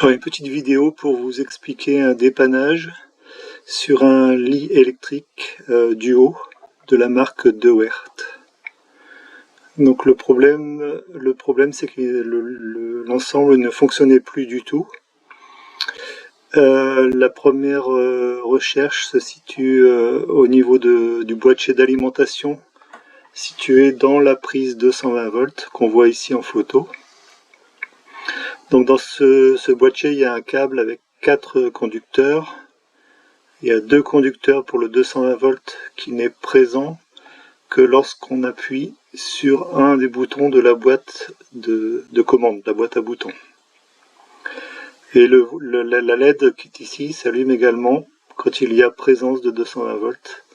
Alors une petite vidéo pour vous expliquer un dépannage sur un lit électrique duo de la marque De Weert. Donc le problème c'est que l'ensemble ne fonctionnait plus du tout. La première recherche se situe au niveau du boîtier d'alimentation situé dans la prise 220 volts qu'on voit ici en photo. Donc dans ce boîtier, il y a un câble avec 4 conducteurs. Il y a 2 conducteurs pour le 220 volts qui n'est présent que lorsqu'on appuie sur un des boutons de la boîte de commande, la boîte à boutons. Et la LED qui est ici s'allume également quand il y a présence de 220 volts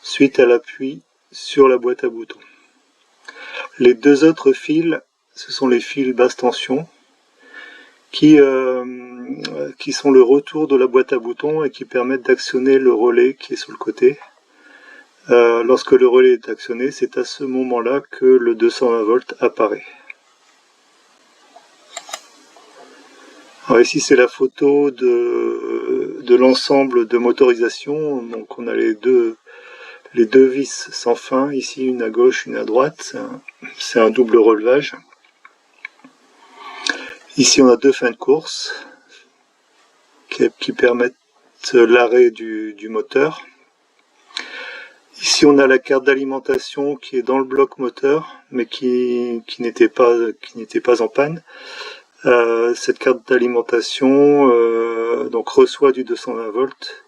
suite à l'appui sur la boîte à boutons. Les 2 autres fils, ce sont les fils basse tension qui sont le retour de la boîte à boutons et qui permettent d'actionner le relais qui est sur le côté. Lorsque le relais est actionné, c'est à ce moment-là que le 220 volts apparaît. Alors ici c'est la photo de l'ensemble de motorisation. Donc on a les deux vis sans fin, ici une à gauche, une à droite. C'est un double relevage. Ici on a 2 fins de course qui permettent l'arrêt du moteur. Ici on a la carte d'alimentation qui est dans le bloc moteur mais qui n'était pas en panne. Cette carte d'alimentation donc reçoit du 220 volts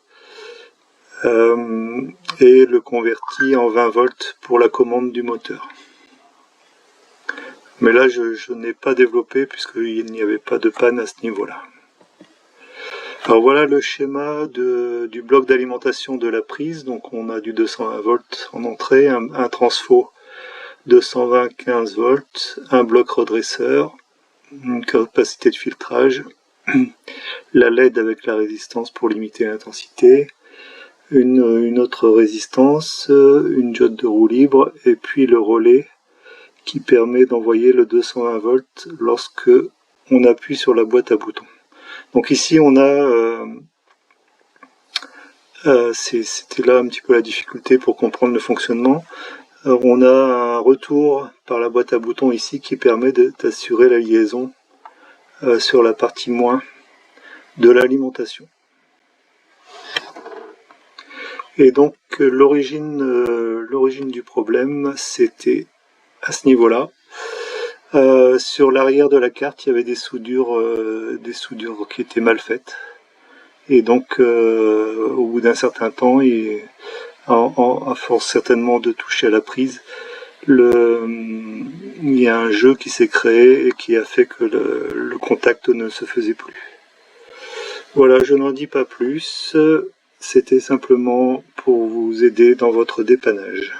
et le convertit en 20 volts pour la commande du moteur. Mais là je n'ai pas développé puisqu'il n'y avait pas de panne à ce niveau-là. Alors voilà le schéma du bloc d'alimentation de la prise. Donc on a du 220 volts en entrée, un transfo 220 15 volts, un bloc redresseur, une capacité de filtrage, la LED avec la résistance pour limiter l'intensité, une autre résistance, une diode de roue libre et puis le relais qui permet d'envoyer le 220 volts lorsque on appuie sur la boîte à boutons. Donc ici on a, c'était là un petit peu la difficulté pour comprendre le fonctionnement. On a un retour par la boîte à boutons ici qui permet d'assurer la liaison sur la partie moins de l'alimentation. Et donc l'origine du problème c'était à ce niveau-là. Sur l'arrière de la carte, il y avait des soudures qui étaient mal faites. Et donc, au bout d'un certain temps, à force certainement de toucher à la prise, il y a un jeu qui s'est créé et qui a fait que le contact ne se faisait plus. Voilà, je n'en dis pas plus. C'était simplement pour vous aider dans votre dépannage.